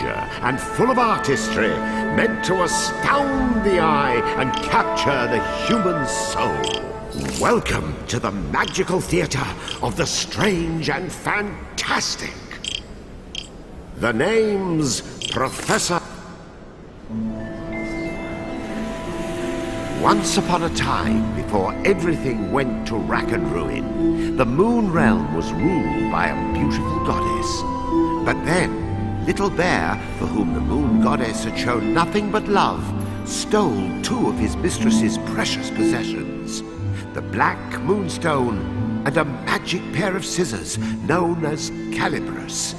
miniature and full of artistry, meant to astound the eye and capture the human soul. Welcome to the magical theater of the strange and fantastic. The name's Professor... Once upon a time, before everything went to rack and ruin, the moon realm was ruled by a beautiful goddess. But then, Little Bear, for whom the moon goddess had shown nothing but love, stole two of his mistress's precious possessions. The black moonstone and a magic pair of scissors known as Calibris.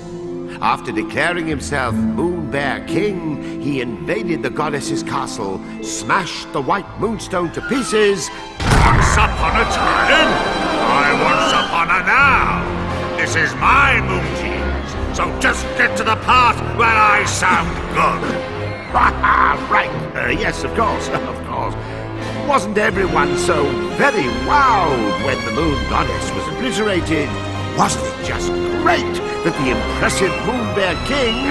After declaring himself Moon Bear King, he invaded the goddess's castle, smashed the white moonstone to pieces. Once upon a time, I once upon a now. This is my moon teams, so just get to the part where I sound good. Right, yes, of course. Wasn't everyone so very wowed when the moon goddess was obliterated? Wasn't it just great that the impressive Moon Bear King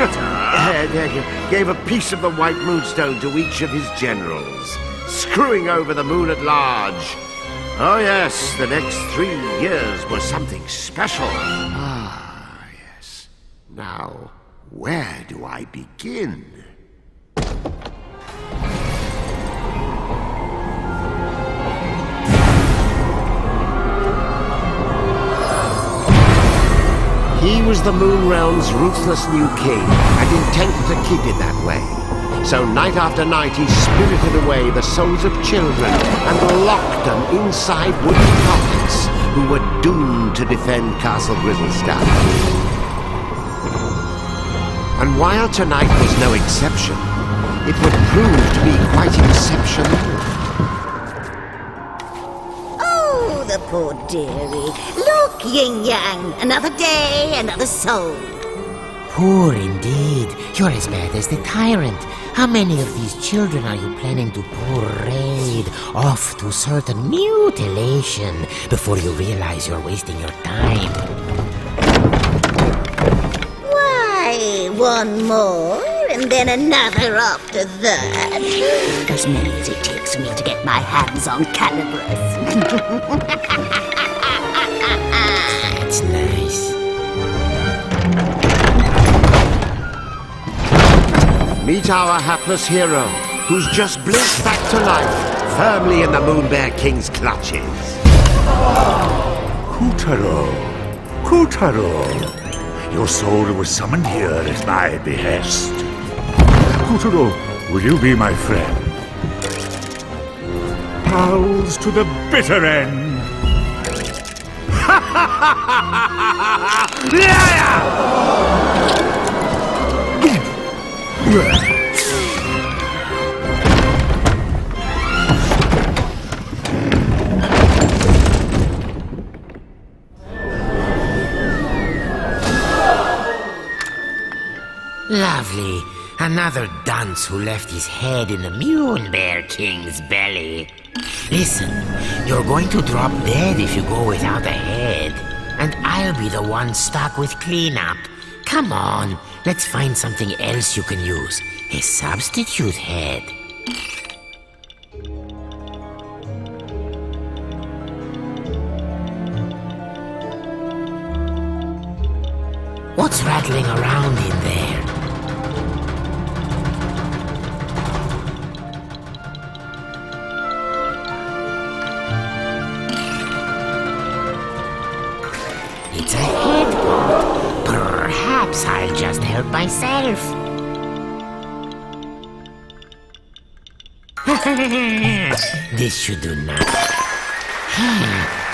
gave a piece of the white moonstone to each of his generals, screwing over the moon at large? Oh yes, the next 3 years were something special. Ah, yes. Now, where do I begin? He was the Moon Realm's ruthless new king, and intent to keep it that way. So night after night he spirited away the souls of children and locked them inside wooden coffins, who were doomed to defend Castle Grizzlestone. And while tonight was no exception, it would prove to be quite exceptional. Oh, the poor dearie. Look, yin-yang, another day, another soul. Poor indeed. You're as bad as the tyrant. How many of these children are you planning to parade off to certain mutilation before you realize you're wasting your time? Why, one more, and then another after that. As many as it takes me to get my hands on Calibris. That's nice. Meet our hapless hero, who's just blinked back to life, firmly in the Moon Bear King's clutches. Kutaro, your soul was summoned here at my behest. Kutaro, will you be my friend? Pals to the bitter end. Lovely. Another dunce who left his head in the Moon Bear King's belly. Listen, you're going to drop dead if you go without a head. And I'll be the one stuck with cleanup. Come on, let's find something else you can use. A substitute head. What's rattling around in there? It's a head pot. Perhaps I'll just help myself. This should do nothing.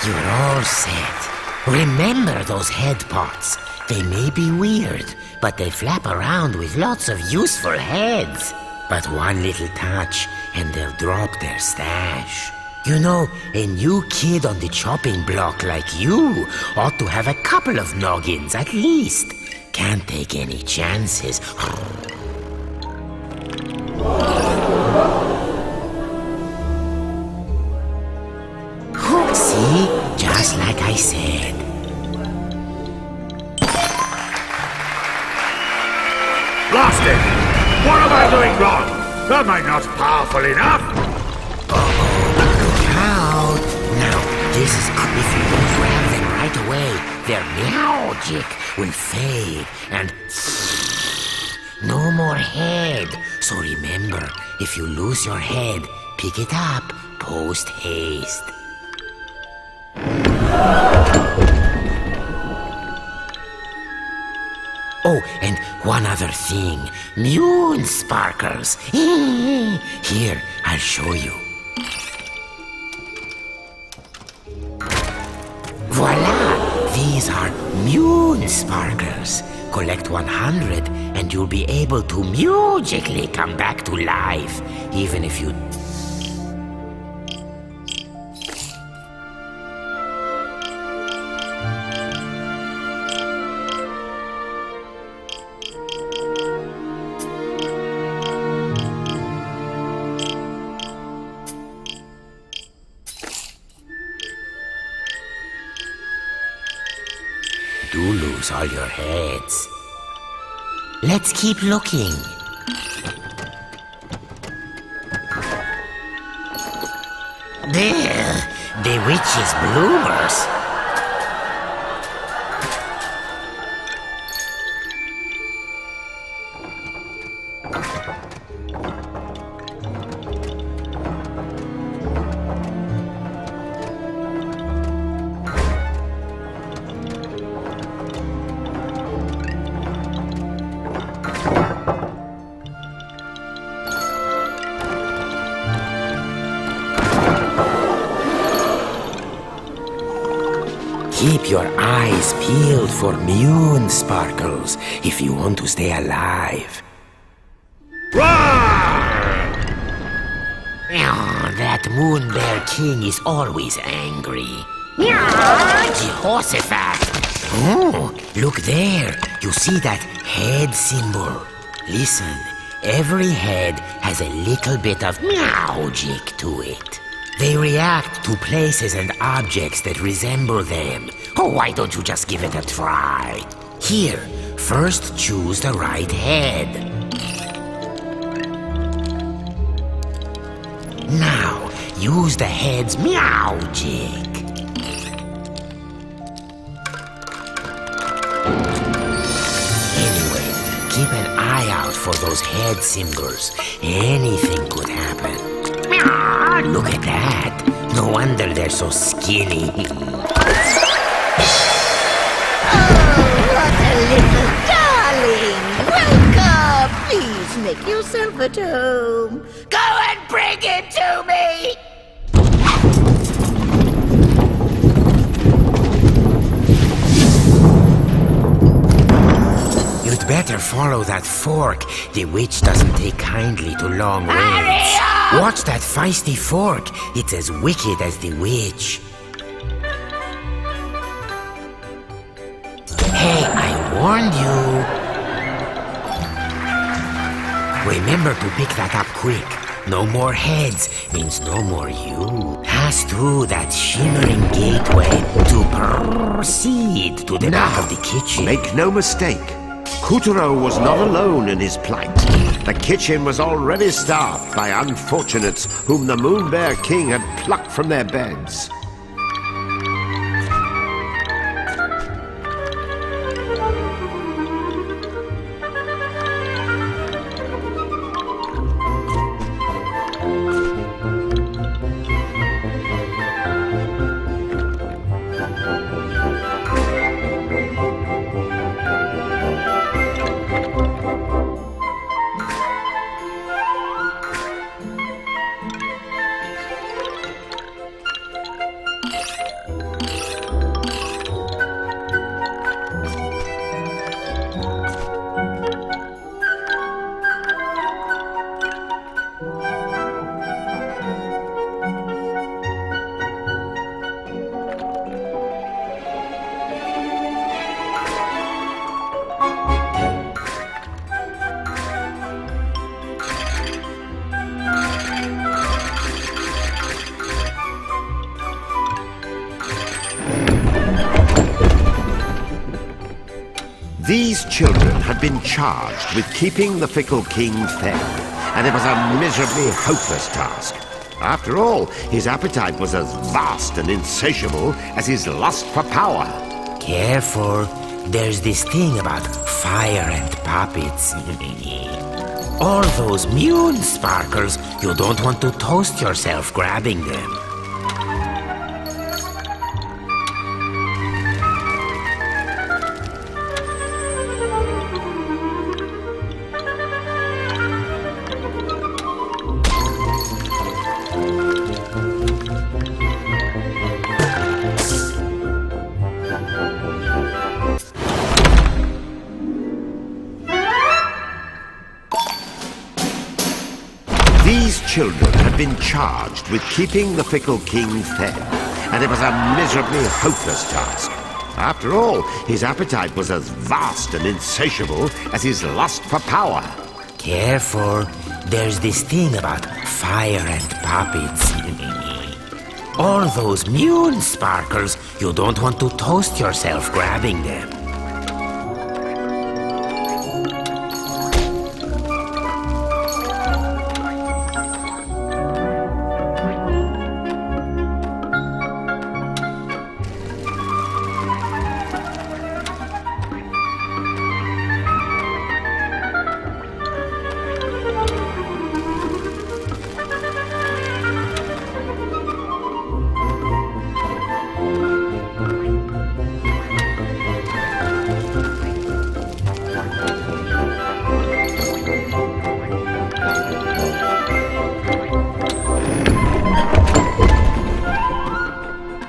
You're all set. Remember those head pots. They may be weird, but they flap around with lots of useful heads. But one little touch, and they'll drop their stash. You know, a new kid on the chopping block like you ought to have a couple of noggins at least. Can't take any chances. See? Just like I said. Lost it! What am I doing wrong? Am I not powerful enough? Look out! Now, this is if you don't grab them right away, their magic will fade and no more head. So remember, if you lose your head, pick it up post haste. Oh, and one other thing. Moon sparkles. Here, I'll show you. Voila! These are moon sparkles. Collect 100 and you'll be able to magically come back to life, even if you... do lose all your heads. Let's keep looking. There, the witch's bloomers. Keep your eyes peeled for moon sparkles if you want to stay alive. That moon bear king is always angry. Jehoshaphat! Oh, look there. You see that head symbol? Listen, every head has a little bit of magic to it. They react to places and objects that resemble them. Oh, why don't you just give it a try? Here, first choose the right head. Now, use the head's magic. Anyway, keep an eye out for those head symbols. Anything could happen. Look at that. No wonder they're so skinny. What a little darling! Welcome! Please make yourself at home. Go and bring it to me! You'd better follow that fork. The witch doesn't take kindly to long waits. Watch that feisty fork. It's as wicked as the witch. Hey, I warned you. Remember to pick that up quick. No more heads means no more you. Pass through that shimmering gateway to proceed to the back of the kitchen. Make no mistake. Kuturo was not alone in his plight. The kitchen was already staffed by unfortunates whom the Moon Bear King had plucked from their beds. These children had been charged with keeping the fickle king fed, and it was a miserably hopeless task. After all, his appetite was as vast and insatiable as his lust for power. Careful. There's this thing about fire and puppets. All those mune sparkles, you don't want to toast yourself grabbing them. These children had been charged with keeping the fickle king fed, and it was a miserably hopeless task. After all, his appetite was as vast and insatiable as his lust for power. Careful. There's this thing about fire and puppets. All those mune sparkles, you don't want to toast yourself grabbing them.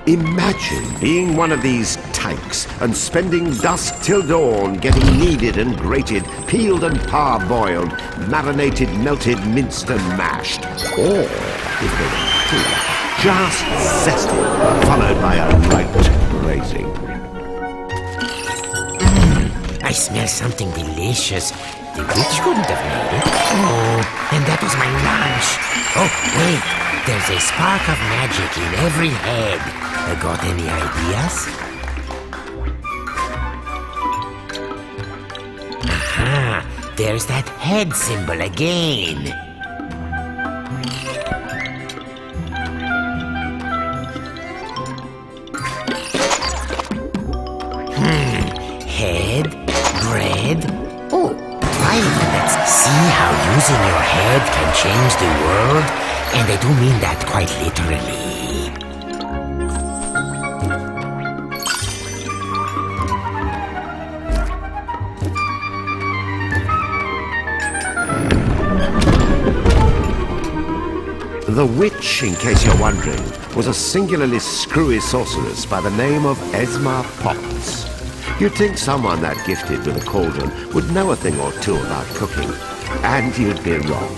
Imagine being one of these tykes and spending dusk till dawn getting kneaded and grated, peeled and parboiled, marinated, melted, minced and mashed. Or, if they were too, just zested, followed by a light braising. I smell something delicious. The witch couldn't have made it. Oh, and that was my lunch. Oh, wait. There's a spark of magic in every head. Got any ideas? Aha! There's that head symbol again. Head, bread. Oh, try it. Let's see how using your head can change the world. And I do mean that quite literally. The witch, in case you're wondering, was a singularly screwy sorceress by the name of Esma Potts. You'd think someone that gifted with a cauldron would know a thing or two about cooking, and you'd be wrong.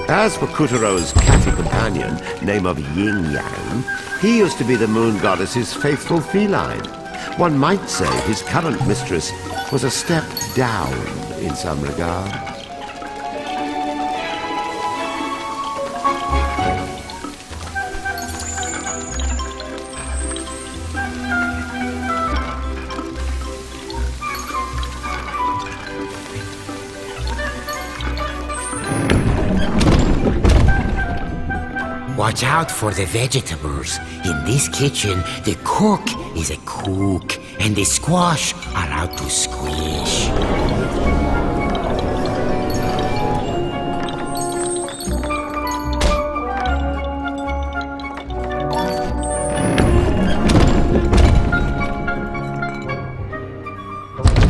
As for Kuturo's catty companion, name of Yin Yang, he used to be the moon goddess's faithful feline. One might say his current mistress was a step down in some regard. Watch out for the vegetables. In this kitchen, the cook is a cook, and the squash are out to squish.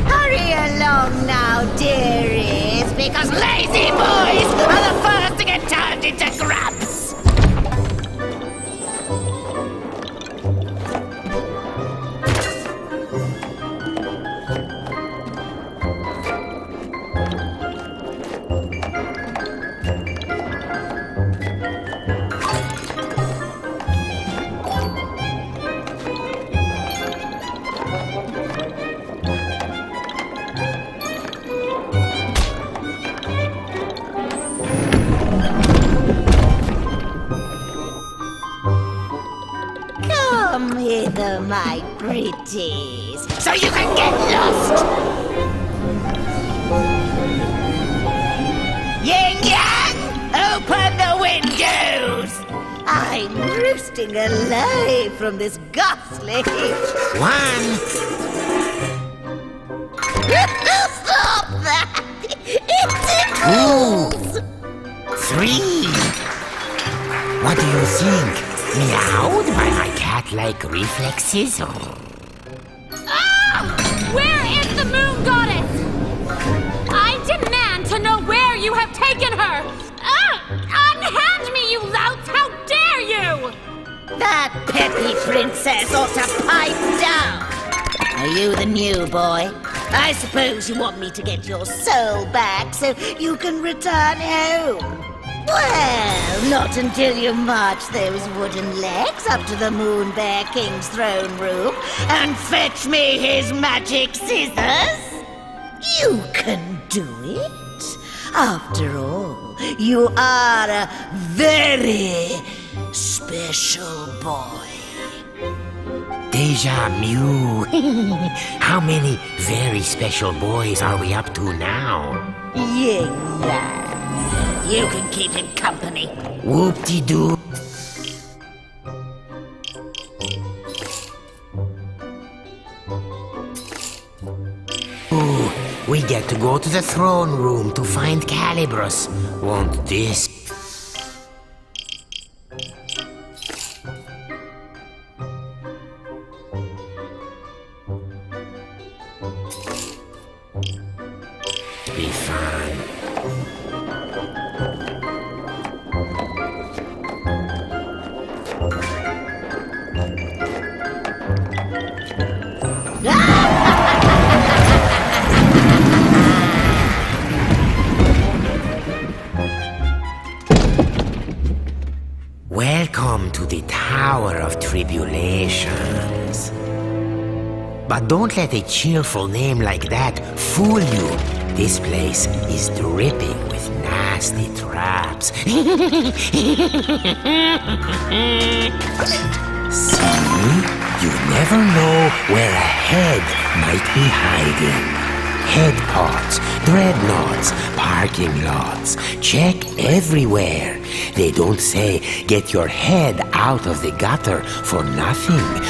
Hurry along now, dearies, because lazy boys are the first to get turned into grubs. together, my pretties, so you can get lost! Yin Yang, open the windows! I'm roosting alive from this ghastly heat. 1, Stop that! It tickles! 3. What do you think? Meowed by my cat-like reflexes? Where is the moon goddess? I demand to know where you have taken her! Unhand me, you louts! How dare you! That peppy princess ought to pipe down! Are you the new boy? I suppose you want me to get your soul back so you can return home. Well, not until you march those wooden legs up to the Moon Bear King's throne room and fetch me his magic scissors. You can do it. After all, you are a very special boy. Deja Mew. How many very special boys are we up to now? Young lad, you can keep him company. Whoop-de-doo. Ooh, we get to go to the throne room to find Calibrus. Won't this... be fun? Welcome to the Tower of Tribulations. But don't let a cheerful name like that fool you. This place is dripping with nasty traps. See? You never know where a head might be hiding. Head pots, dreadnoughts, parking lots. Check everywhere. They don't say get your head out of the gutter for nothing.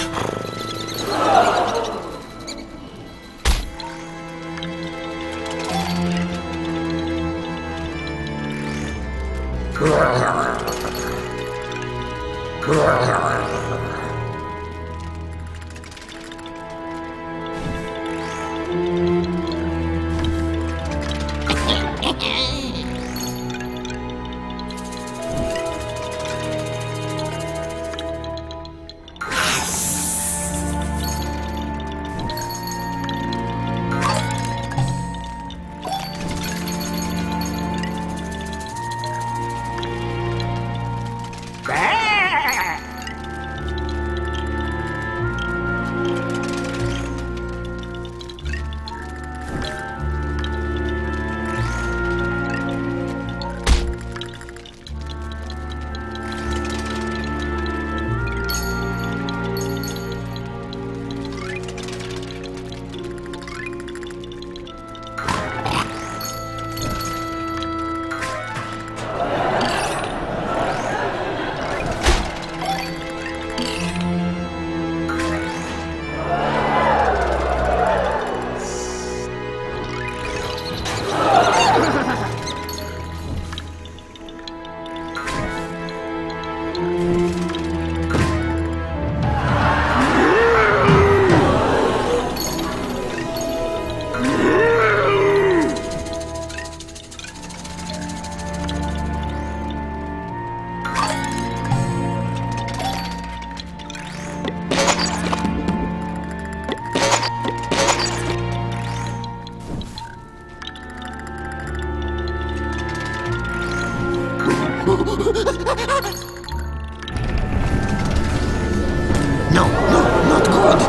No, not good.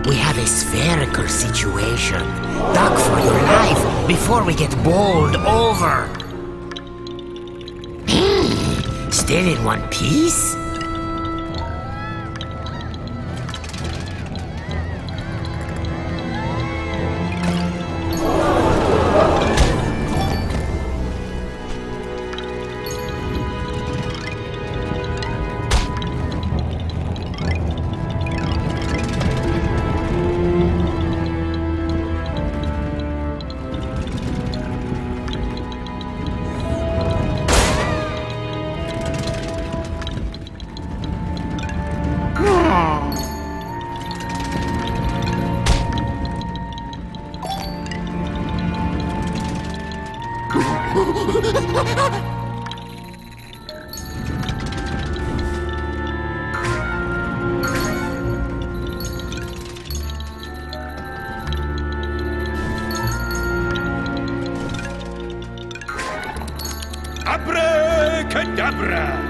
We have a spherical situation. Duck for your life before we get bowled over. Still in one piece? Abracadabra!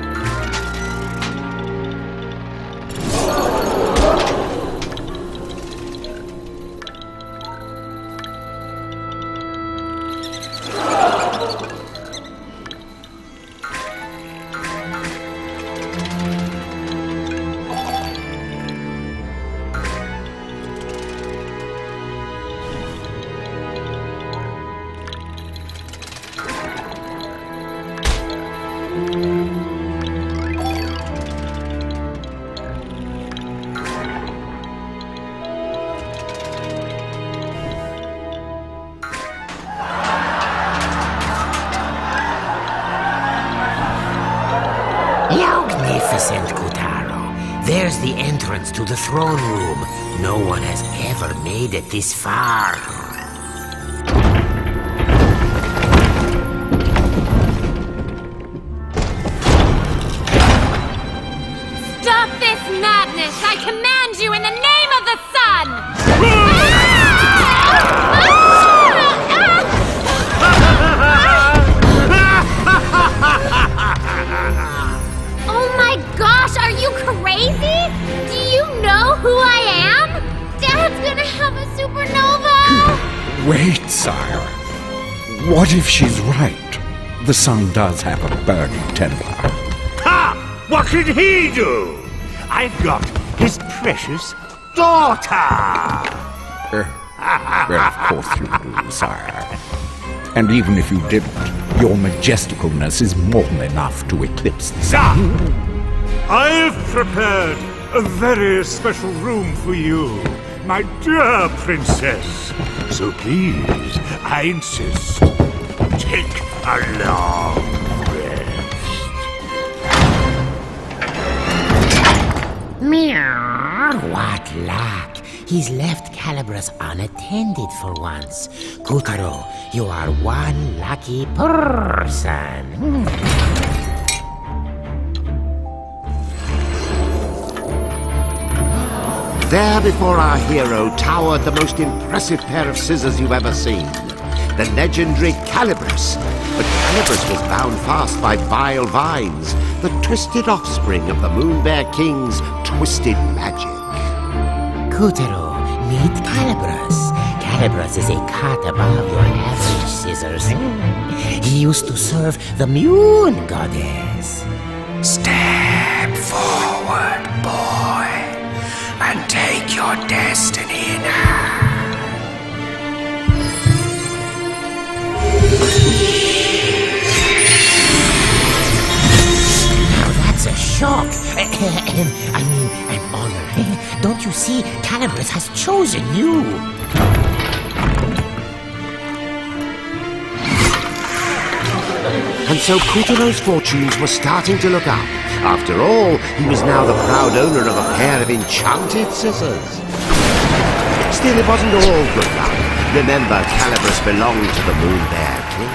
There's the entrance to the throne room. No one has ever made it this far. Stop this madness! I command you in the name of the sun! Oh my gosh, are you crazy? Do you know who I am? Dad's gonna have a supernova! Wait, sire. What if she's right? The sun does have a burning temper. Ha! What did he do? I've got his precious daughter! Well, of course you do, sire. And even if you didn't, your majesticalness is more than enough to eclipse the sun. I've prepared a very special room for you, my dear princess. So please, I insist, take a long rest. Meow. What luck. He's left Calibras unattended for once. Kutaro, you are one lucky person. There before our hero towered the most impressive pair of scissors you've ever seen. The legendary Calibras. But Calibras was bound fast by vile vines, the twisted offspring of the Moon Bear King's twisted magic. Kutaro, meet Calibras. Calibras is a cut above your average scissors. He used to serve the Moon Goddess. Step forward, boy, and take your destiny now. Now that's a shock. I mean, an honor. Don't you see? Calibras has chosen you. And so Kutaro's fortunes were starting to look up. After all, he was now the proud owner of a pair of enchanted scissors. Still, it wasn't all good luck. Remember, Calibras belonged to the Moon Bear King.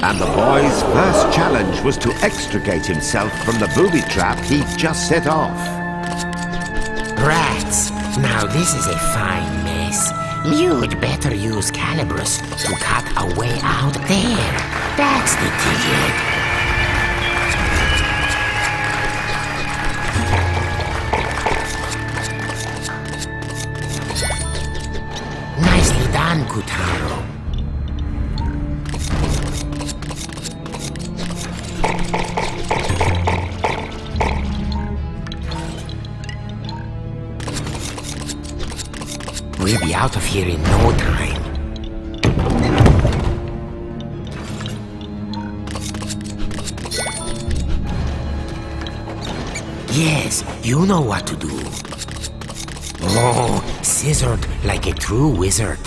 And the boy's first challenge was to extricate himself from the booby trap he'd just set off. Rats! Now this is a fine mess. You'd better use Calibras to cut a way out there. That's the ticket. Nicely done, Kutaro. We'll be out of here in no time. Yes, you know what to do. Oh, scissored like a true wizard.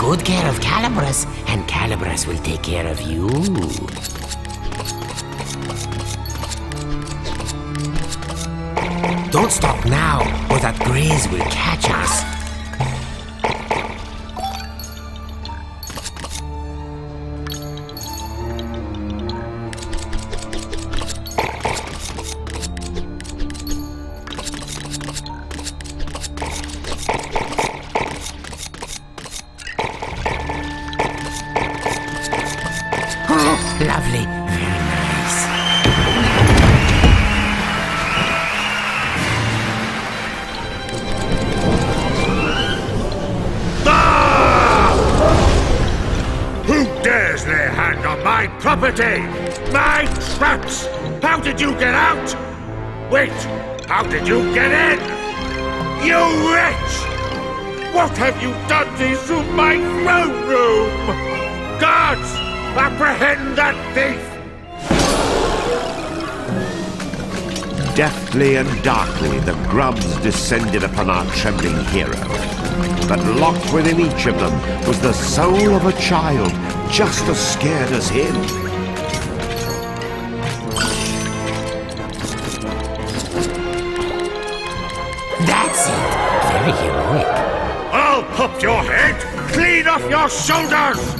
good care of Calibras, and Calibras will take care of you. Don't stop now, or that Grizz will catch us. Lovely, very nice. Who dares lay hand on my property? My traps! How did you get out? Wait, how did you get in? You wretch! What have you done to my throne room? Guards! Apprehend that thief! Deftly and darkly, the grubs descended upon our trembling hero. But locked within each of them was the soul of a child, just as scared as him. That's it. Very heroic. I'll pop your head clean off your shoulders!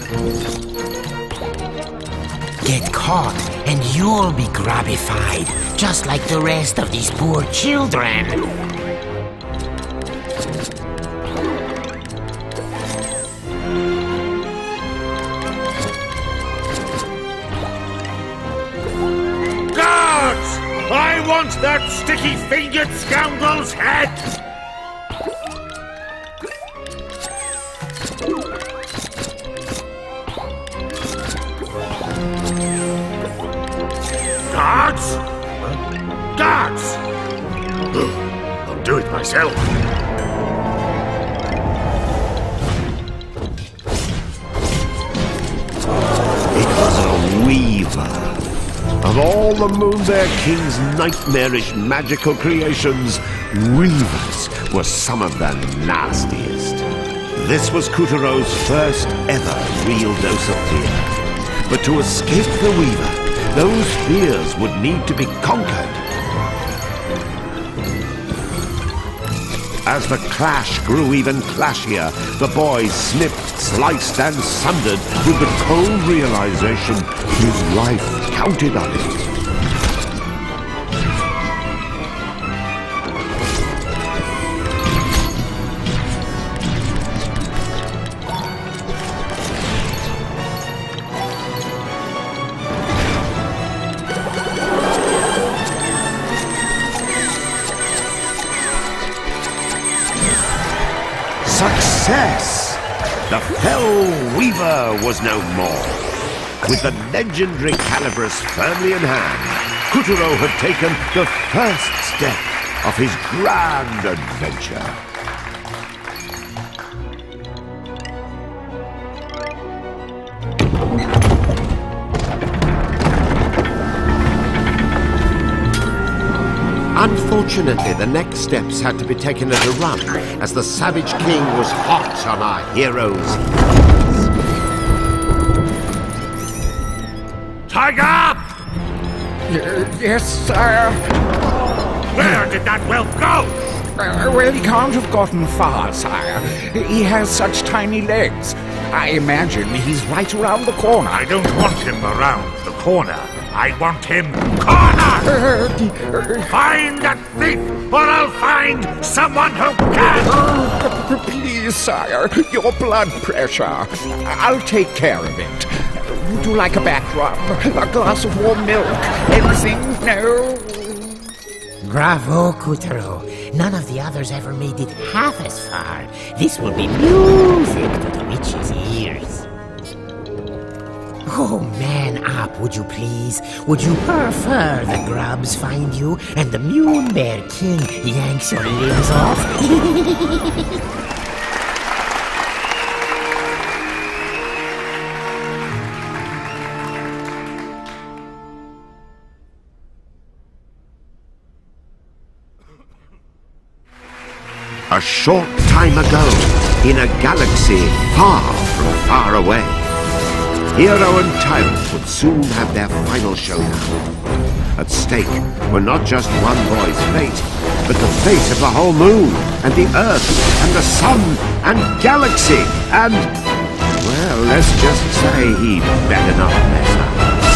Get caught, and you'll be grabbified, just like the rest of these poor children. Guards! I want that sticky-fingered scoundrel's head! Guards! Guards! I'll do it myself. It was a weaver. Of all the Moonbear King's nightmarish magical creations, weavers were some of the nastiest. This was Kuturo's first ever real dose of fear. But to escape the weaver, those fears would need to be conquered. As the clash grew even clashier, the boy snipped, sliced, and sundered with the cold realization his life counted on it. Success! The Fell Weaver was no more. With the legendary Calibras firmly in hand, Kuturo had taken the first step of his grand adventure. Unfortunately, the next steps had to be taken at a run, as the Savage King was hot on our heroes. Tiger! Yes, sire. Where did that whelp go? Well, he can't have gotten far, sire. He has such tiny legs. I imagine he's right around the corner. I don't want him around the corner. I want him cornered! Find that thief, or I'll find someone who can! Please, sire, your blood pressure. I'll take care of it. Would you like a back rub? A glass of warm milk? Anything? No? Bravo, Kuturo. None of the others ever made it half as far. This will be music to the witch's ears. Oh, man up, would you please? Would you prefer the grubs find you and the Moonbear King yanks your limbs off? A short time ago, in a galaxy far from far away. Hero and tyrant would soon have their final showdown. At stake were not just one boy's fate, but the fate of the whole moon, and the Earth, and the sun, and galaxy, and... well, let's just say he better not mess up.